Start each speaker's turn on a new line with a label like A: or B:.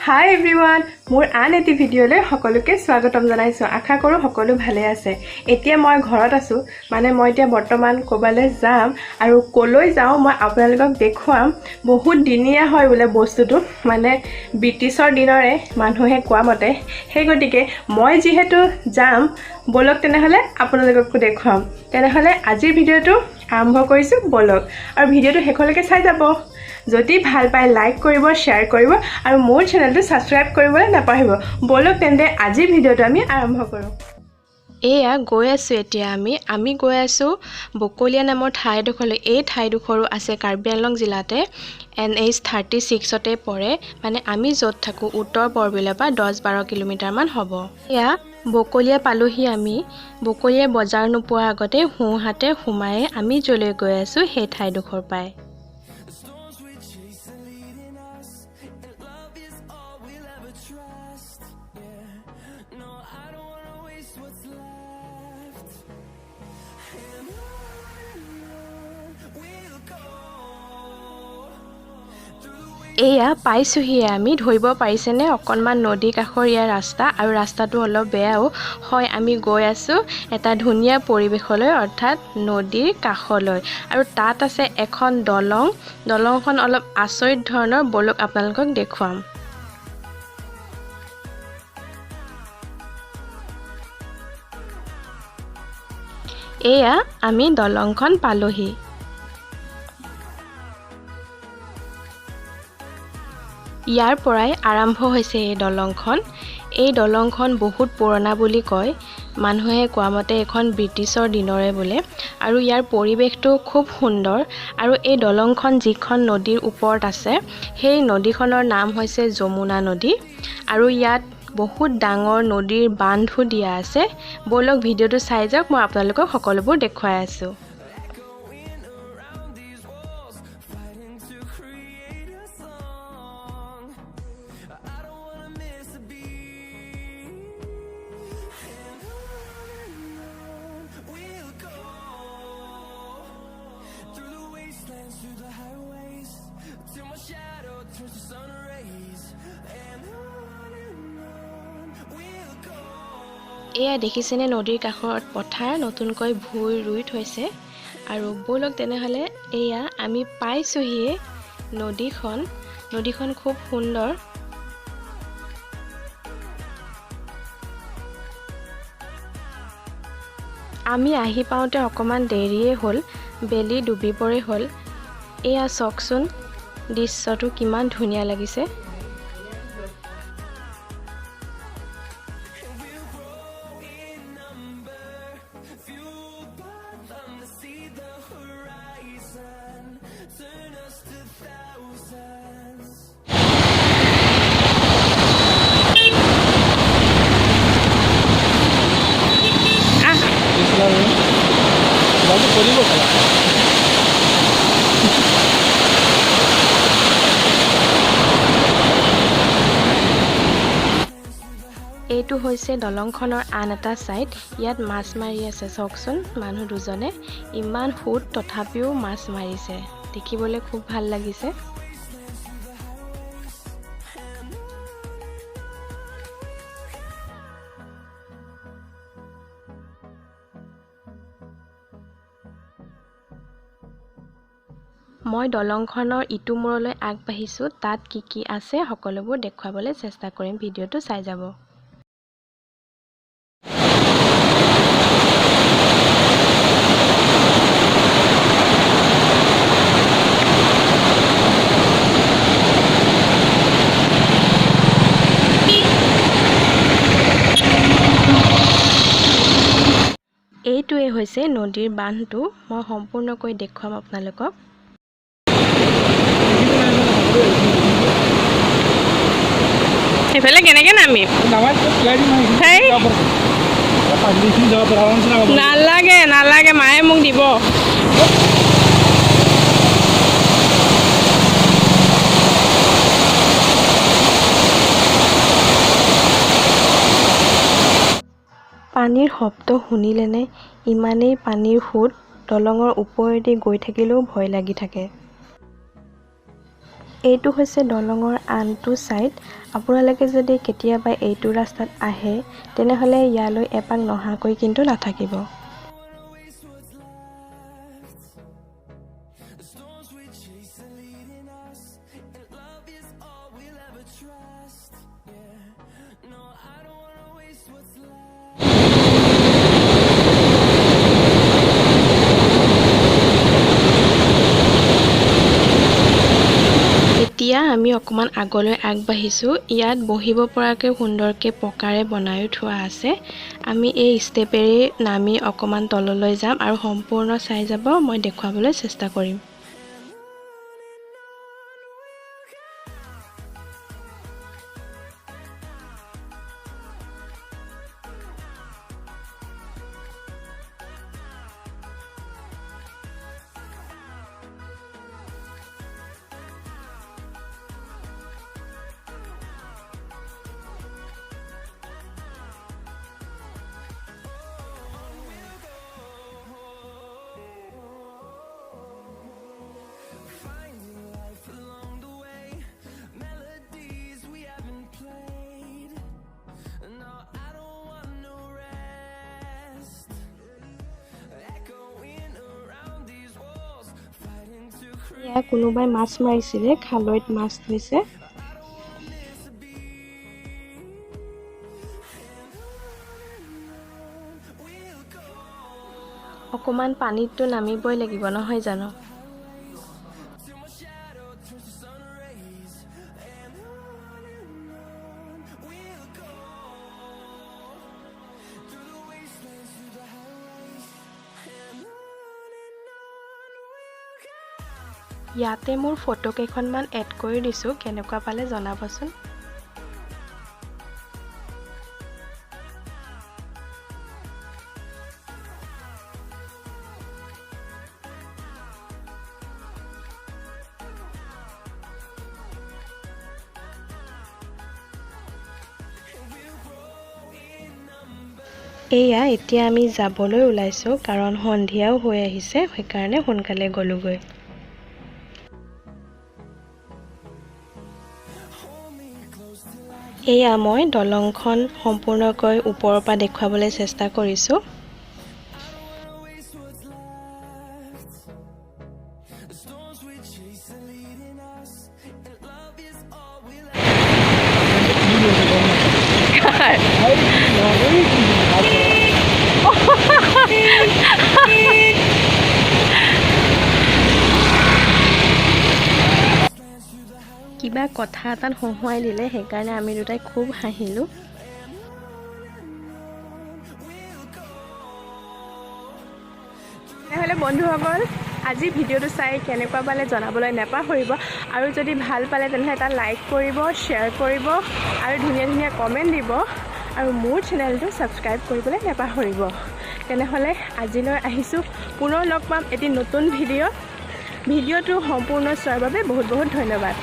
A: Hi everyone, মোৰ আন এটি ভিডিঅ'লৈ সকলোকে স্বাগতম জনাইছো। আশা কৰোঁ সকলো ভালে আছে। এতিয়া মই ঘৰত আছো, মানে মই এতিয়া বৰ্তমান কোবালৈ যাম আৰু কলৈ যাওঁ মই আপোনালোকক দেখুৱাম। বহুত দিনীয়া হয় বোলে বস্তুটো, মানে ব্ৰিটিছৰ দিনৰে মানুহে কোৱা মতে। সেই গতিকে মই যিহেতু যাম, বলক তেনেহলে আপোনালোককো দেখুৱাম। তেনেহলে আজিৰ ভিডিঅ'টো আৰম্ভ কৰিছো, বলক। আৰু ভিডিঅ'টো শেষলৈকে চাই যাব। যদি ভাল পায় লাইক কৰিব, শ্বেয়াৰ কৰিব আৰু মোৰ চেনেলটো সাবস্ক্ৰাইব কৰিবলৈ নাপাহৰিব। বলক তেন্তে আজিৰ ভিডিঅ'টো আমি আৰম্ভ কৰোঁ। এয়া গৈ আছো এতিয়া আমি গৈ আছো বকলীয়া নামৰ ঠাইডোখৰলৈ। এই ঠাইডোখৰো আছে কাৰ্বি আংলং জিলাতে, NH 36তে পৰে। মানে আমি য'ত থাকোঁ উত্তৰ বৰবিলৰ পৰা 10-12 কিলোমিটাৰ মান হ'ব। এয়া বকলীয়া পালোহি আমি। বকলীয়া বজাৰ নোপোৱাৰ আগতে সোঁহাতে সোমাই আমি য'লৈ গৈ আছো সেই ঠাইডোখৰ পায়। এয়া পাইছোহিয়ে আমি। ধৰিব পাৰিছেনে? অকণমান নদী কাষৰ ইয়াৰ ৰাস্তা, আৰু ৰাস্তাটো অলপ বেয়াও হয়। আমি গৈ আছোঁ এটা ধুনীয়া পৰিৱেশলৈ, অৰ্থাৎ নদীৰ কাষলৈ। আৰু তাত আছে এখন দলং। দলংখন অলপ আচৰিত ধৰণৰ, বলক আপোনালোকক দেখুৱাম। এয়া আমি দলংখন পালোহি। ইয়াৰ পৰাই আৰম্ভ হৈছে এই দলংখন। এই দলংখন বহুত পুৰণা বুলি কয়। মানুহে কোৱা মতে এখন ব্ৰিটিছৰ দিনৰে বোলে। আৰু ইয়াৰ পৰিৱেশটো খুব সুন্দৰ। আৰু এই দলংখন যিখন নদীৰ ওপৰত আছে, সেই নদীখনৰ নাম হৈছে যমুনা নদী। আৰু ইয়াত বহুত ডাঙৰ নদীৰ বান্ধো দিয়া আছে। বলক ভিডিঅ'টো চাই যাওক, মই আপোনালোকক সকলোবোৰ দেখুৱাই আছোঁ। এয়া দেখিছেনে নদীৰ কাষত পথাৰ নতুনকৈ ভুই ৰুই থৈছে। আৰু বলক তেনেহ'লে এয়া আমি পাইছোহিয়ে নদীখন। নদীখন খুব সুন্দৰ। আমি আহি পাওঁতে অকণমান দেৰিয়ে হ'ল, বেলি ডুবিবৰে হ'ল। এয়া চাওকচোন, দৃশ্যটো কিমান ধুনীয়া লাগিছে। এইটো হৈছে দলংখনৰ আন এটা ছাইড। ইয়াত মাছ মাৰি আছে, চাওকচোন মানুহ দুজনে। ইমান সোঁত তথাপিও মাছ মাৰিছে, দেখিবলৈ খুব ভাল লাগিছে। মই দলংখনৰ ইটো মূৰলৈ আগবাঢ়িছোঁ। তাত কি কি আছে সকলোবোৰ দেখুৱাবলৈ চেষ্টা কৰিম। ভিডিঅ'টো চাই যাব। এইটোৱে হৈছে নদীৰ বান্ধটো। মই সম্পূৰ্ণকৈ দেখুৱাম আপোনালোকক। সেইফালে কেনেকৈ নামিম? নালাগে নালাগে, মায়ে মোক দিব। পানীৰ শব্দ শুনিলেনে? ইমানেই পানীৰ সোঁত, দলঙৰ ওপৰেদি গৈ থাকিলেও ভয় লাগি থাকে। এইটো হৈছে দলঙৰ আনটো ছাইড। আপোনালোকে যদি কেতিয়াবা এইটো ৰাস্তাত আহে তেনেহ'লে ইয়ালৈ এপাক নহাকৈ কিন্তু নাথাকিব। এতিয়া আমি অকমান আগলৈ আগবাঢ়িছোঁ। ইয়াত বহিব পৰাকৈ সুন্দৰকৈ পকাৰে বনায়ো থোৱা আছে। আমি এই ষ্টেপেৰে নামি অকমান তললৈ যাম আৰু সম্পূৰ্ণ চাই যাব মই দেখুৱাবলৈ চেষ্টা কৰিম। এয়া কোনোবাই মাছ মাৰিছিলে, খালৈত মাছ থৈছে। অকমান পানীতটো নামিবই লাগিব নহয় জানো। ইয়াতে মোৰ ফটো কেইখনমান এড কৰি দিছোঁ, কেনেকুৱা পালে জনাবচোন। এয়া এতিয়া আমি যাবলৈ ওলাইছোঁ, কাৰণ সন্ধিয়াও হৈ আহিছে, সেইকাৰণে সোনকালে গ'লোগৈ। এয়া মই দলংখন সম্পূৰ্ণকৈ ওপৰৰ পৰা দেখুৱাবলৈ চেষ্টা কৰিছোঁ। কিবা কথা এটাত হহুৱাই দিলে, সেইকাৰণে আমি দুটাই খুব হাঁহিলোঁ। তেনেহ'লে বন্ধুসকল, আজি ভিডিঅ'টো চাই কেনেকুৱা পালে জনাবলৈ নাপাহৰিব, আৰু যদি ভাল পালে তেনেহ'লে এটা লাইক কৰিব, শ্বেয়াৰ কৰিব আৰু ধুনীয়া ধুনীয়া কমেণ্ট দিব, আৰু মোৰ চেনেলটো ছাবস্ক্ৰাইব কৰিবলৈ নাপাহৰিব। তেনেহ'লে আজিলৈ আহিছোঁ, পুনৰ লগ পাম এটি নতুন ভিডিঅ'টো সম্পূৰ্ণ চোৱাৰ বাবে বহুত বহুত ধন্যবাদ।